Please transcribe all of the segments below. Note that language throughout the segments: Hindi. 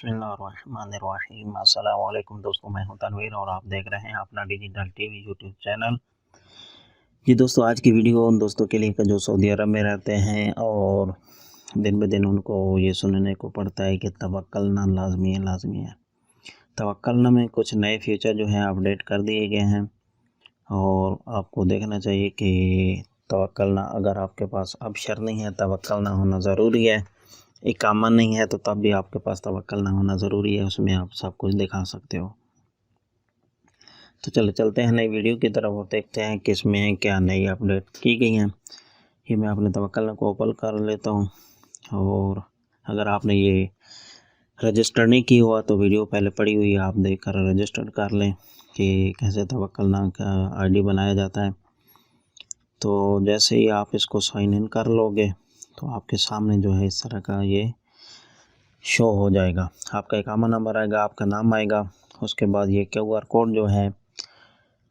बिस्मिल्लाहिर्रहमानिर्रहीम। अस्सलाम वालेकुम दोस्तों, मैं हूं तनवीर और आप देख रहे हैं अपना डिजिटल टीवी यूट्यूब चैनल। जी दोस्तों, आज की वीडियो उन दोस्तों के लिए जो सऊदी अरब में रहते हैं और दिन ब दिन उनको ये सुनने को पड़ता है कि तवक्कलना लाजमी है। तवक्कलना में कुछ नए फीचर जो हैं अपडेट कर दिए गए हैं और आपको देखना चाहिए कि तवक्कलना अगर आपके पास अब शर्त नहीं है, तवक्कलना होना ज़रूरी है। इकामा नहीं है तो तब भी आपके पास तवक्कलना होना ज़रूरी है, उसमें आप सब कुछ दिखा सकते हो। तो चलो चलते हैं नई वीडियो की तरफ और देखते हैं कि इसमें क्या नई अपडेट की गई हैं। ये मैं अपने तवक्कलना को ओपन कर लेता हूँ और अगर आपने ये रजिस्टर नहीं की हुआ तो वीडियो पहले पड़ी हुई है, आप देख कर रजिस्टर कर लें कि कैसे तवक्कलना का आईडी बनाया जाता है। तो जैसे ही आप इसको साइन इन कर लोगे तो आपके सामने जो है इस तरह का ये शो हो जाएगा। आपका इकामा नंबर आएगा, आपका नाम आएगा, उसके बाद ये QR कोड जो है,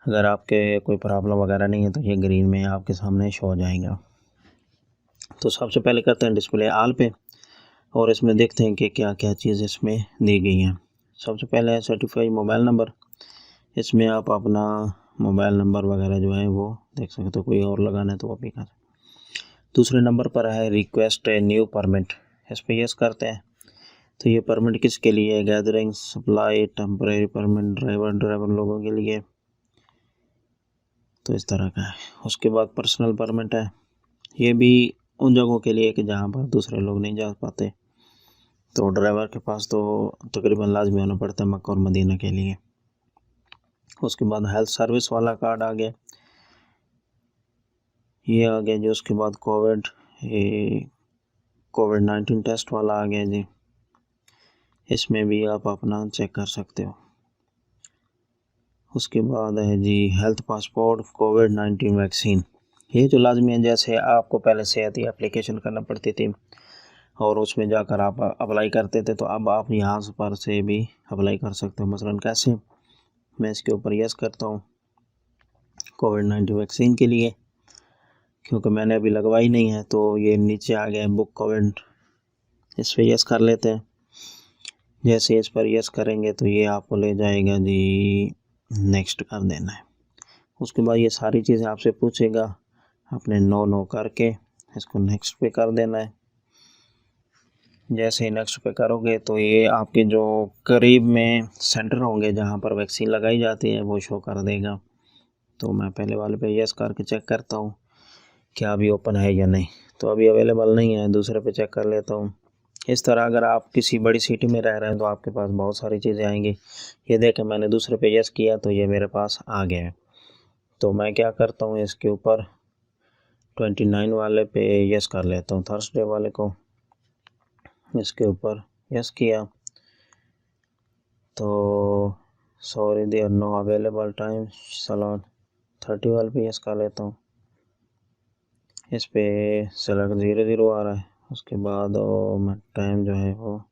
अगर आपके कोई प्रॉब्लम वगैरह नहीं है तो ये ग्रीन में आपके सामने शो हो जाएगा। तो सबसे पहले करते हैं डिस्प्ले ऑल पे और इसमें देखते हैं कि क्या क्या चीज़ इसमें दी गई हैं। सबसे पहले है सर्टिफाइड मोबाइल नंबर। इसमें आप अपना मोबाइल नंबर वगैरह जो है वो देख सकते हो, कोई और लगाना है तो वो भी कर। दूसरे नंबर पर है रिक्वेस्ट न्यू परमिट, इस पर यस करते हैं। तो ये परमिट किसके लिए है? Gathering, supply, temporary permit, driver लोगों के लिए। तो इस तरह का है। उसके बाद पर्सनल परमिट है, ये भी उन जगहों के लिए कि जहाँ पर दूसरे लोग नहीं जा पाते, तो ड्राइवर के पास तो तकरीबन लाजमी होना पड़ता है मक्का और मदीना के लिए। उसके बाद हेल्थ सर्विस वाला कार्ड आ गया, ये आ गया जी। उसके बाद कोविड-19 टेस्ट वाला आ गया जी, इसमें भी आप अपना चेक कर सकते हो। उसके बाद है जी हेल्थ पासपोर्ट, कोविड-19 वैक्सीन, ये जो लाजमी है। जैसे आपको पहले सेहती एप्लीकेशन करना पड़ती थी और उसमें जाकर आप अप्लाई करते थे, तो अब आप यहाँ पर से भी अप्लाई कर सकते हो। मसलन कैसे, मैं इसके ऊपर यस करता हूँ कोविड-19 वैक्सीन के लिए, क्योंकि मैंने अभी लगवाई नहीं है। तो ये नीचे आ गया बुक कोविड, इस पर यस कर लेते हैं। जैसे इस पर यस करेंगे तो ये आपको ले जाएगा जी, नेक्स्ट कर देना है। उसके बाद ये सारी चीज़ें आपसे पूछेगा, आपने नो करके इसको नेक्स्ट पे कर देना है। जैसे ही नेक्स्ट पे करोगे तो ये आपके जो करीब में सेंटर होंगे जहाँ पर वैक्सीन लगाई जाती है वो शो कर देगा। तो मैं पहले वाले पे यस करके चेक करता हूँ क्या अभी ओपन है या नहीं, तो अभी अवेलेबल नहीं है, दूसरे पे चेक कर लेता हूँ। इस तरह अगर आप किसी बड़ी सिटी में रह रहे हैं तो आपके पास बहुत सारी चीज़ें आएंगी। ये देखें, मैंने दूसरे पे यस किया तो ये मेरे पास आ गया है। तो मैं क्या करता हूँ, इसके ऊपर 29 वाले पे यस कर लेता हूँ, थर्सडे वाले को। इसके ऊपर यस किया तो sorry there no available time slot, 30 वाले पे यस कर लेता हूँ। इस पे सेलेक्ट 00 आ रहा है। उसके बाद मैं टाइम जो है वो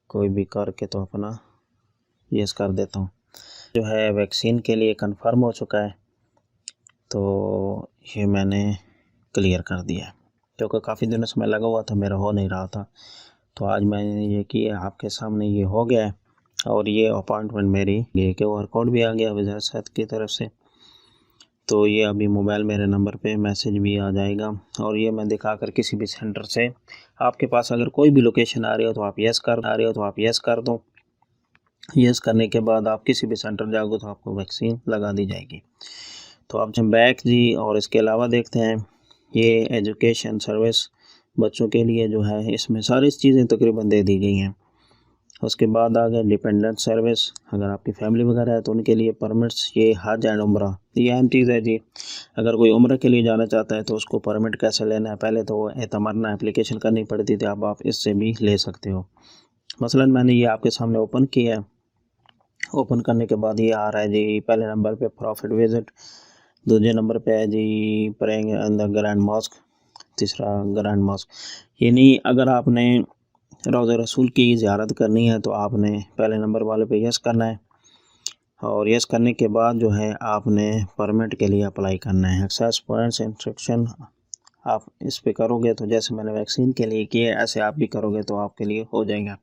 कोई भी करके तो अपना यस कर देता हूँ। जो है वैक्सीन के लिए कंफर्म हो चुका है, तो ये मैंने क्लियर कर दिया है, क्योंकि काफ़ी दिनों से मैं लगा हुआ था, मेरा हो नहीं रहा था। तो आज मैंने ये किया, आपके सामने ये हो गया है और ये अपॉइंटमेंट मेरी, ये QR कोड भी आ गया वज़ारत सेहत की तरफ से। तो ये अभी मोबाइल मेरे नंबर पे मैसेज भी आ जाएगा और ये मैं दिखाकर किसी भी सेंटर से, आपके पास अगर कोई भी लोकेशन आ रही हो तो आप यस कर दो। यस करने के बाद आप किसी भी सेंटर जाओगे तो आपको वैक्सीन लगा दी जाएगी। तो अब जब बैक जी, और इसके अलावा देखते हैं ये एजुकेशन सर्विस बच्चों के लिए जो है, इसमें सारी चीज़ें तकरीबन दे दी गई हैं। उसके बाद आ गया डिपेंडेंट सर्विस, अगर आपकी फैमिली वगैरह है तो उनके लिए परमिट्स, ये हज एंड उम्रा, ये अहम चीज़ है जी। अगर कोई उम्र के लिए जाना चाहता है तो उसको परमिट कैसे लेना है, पहले तो एतमरना एप्लीकेशन करनी पड़ती थी, अब आप इससे भी ले सकते हो। मसलन मैंने ये आपके सामने ओपन किया है। ओपन करने के बाद ये आ रहा है जी, पहले नंबर पे प्रॉफिट विजिट, दूसरे नंबर पे है जी praying in the grand mosque, तीसरा ग्रैंड मॉस्क। यानी अगर आपने रोज़ा रसूल की ज़ियारत करनी है तो आपने पहले नंबर वाले पे यस करना है और यस करने के बाद जो है आपने परमिट के लिए अप्लाई करना है। एक्सेस पॉइंट्स इंस्ट्रक्शन आप इस पे करोगे तो जैसे मैंने वैक्सीन के लिए किया ऐसे आप भी करोगे तो आपके लिए हो जाएगा।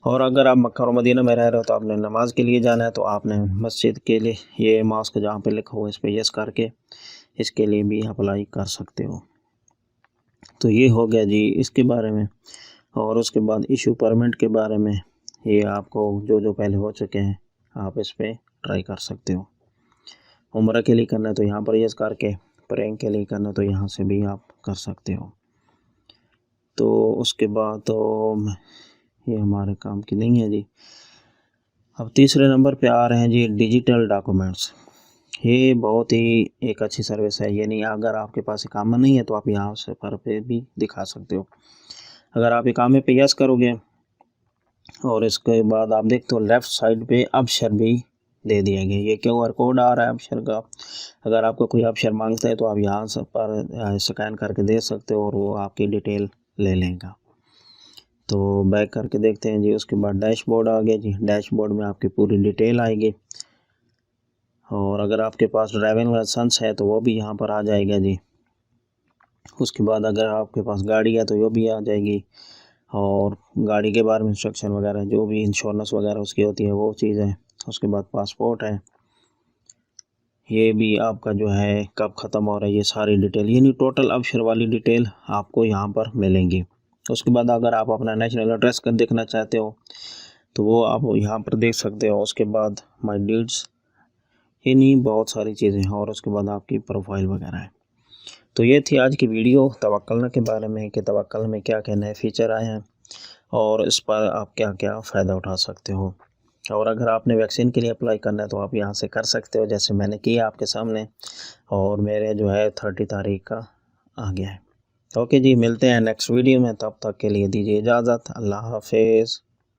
और अगर आप मक्का और मदीना में रह रहे हो तो आपने नमाज के लिए जाना है तो आपने मस्जिद के लिए ये मॉस्क जहाँ पे लिखा हुआ है इस पे यस करके इसके लिए भी अप्लाई कर सकते हो। तो ये हो गया जी इसके बारे में। और उसके बाद इशू परमिट के बारे में, ये आपको जो पहले हो चुके हैं आप इस पर ट्राई कर सकते हो। उम्र के लिए करना है तो यहाँ पर यस करके, प्रेइंग के लिए करना तो यहाँ से भी आप कर सकते हो। तो उसके बाद तो ये हमारे काम की नहीं है जी। अब तीसरे नंबर पे आ रहे हैं जी डिजिटल डॉक्यूमेंट्स। ये बहुत ही एक अच्छी सर्विस है। ये नहीं, अगर आपके पास इकामा नहीं है तो आप यहाँ से पर पे भी दिखा सकते हो। अगर आप इकामे पे यस करोगे और इसके बाद आप देखते हो लेफ़्ट साइड पे अबशर भी दे दिया गया। ये QR कोड आ रहा है अबशर का। अगर आपको कोई अबशर मांगता है तो आप यहाँ से पर स्कैन करके दे सकते हो और वो आपकी डिटेल ले लेगा। तो बैक करके देखते हैं जी। उसके बाद डैशबोर्ड आ गया जी। डैशबोर्ड में आपकी पूरी डिटेल आएगी और अगर आपके पास ड्राइविंग लाइसेंस है तो वो भी यहाँ पर आ जाएगा जी। उसके बाद अगर आपके पास गाड़ी है तो वो भी आ जाएगी और गाड़ी के बारे में इंस्ट्रक्शन वगैरह जो भी इंश्योरेंस वगैरह उसकी होती है वो चीज़ है। उसके बाद पासपोर्ट है, ये भी आपका जो है कब ख़त्म हो रहा है, ये सारी डिटेल यानी टोटल अबशर वाली डिटेल आपको यहाँ पर मिलेंगी। उसके बाद अगर आप अपना नेशनल एड्रेस कर देखना चाहते हो तो वो आप यहाँ पर देख सकते हो। उसके बाद माय डीड्स, ये नहीं बहुत सारी चीज़ें हैं और उसके बाद आपकी प्रोफाइल वगैरह है। तो ये थी आज की वीडियो तवक्कल के बारे में कि तवक्कल में क्या क्या नए फीचर आए हैं और इस पर आप क्या क्या फ़ायदा उठा सकते हो। और अगर आपने वैक्सीन के लिए अप्लाई करना है तो आप यहाँ से कर सकते हो जैसे मैंने किया आपके सामने, और मेरे जो है 30 तारीख का आ गया है। ओके जी, मिलते हैं नेक्स्ट वीडियो में, तब तक के लिए दीजिए इजाज़त। अल्लाह हाफिज़।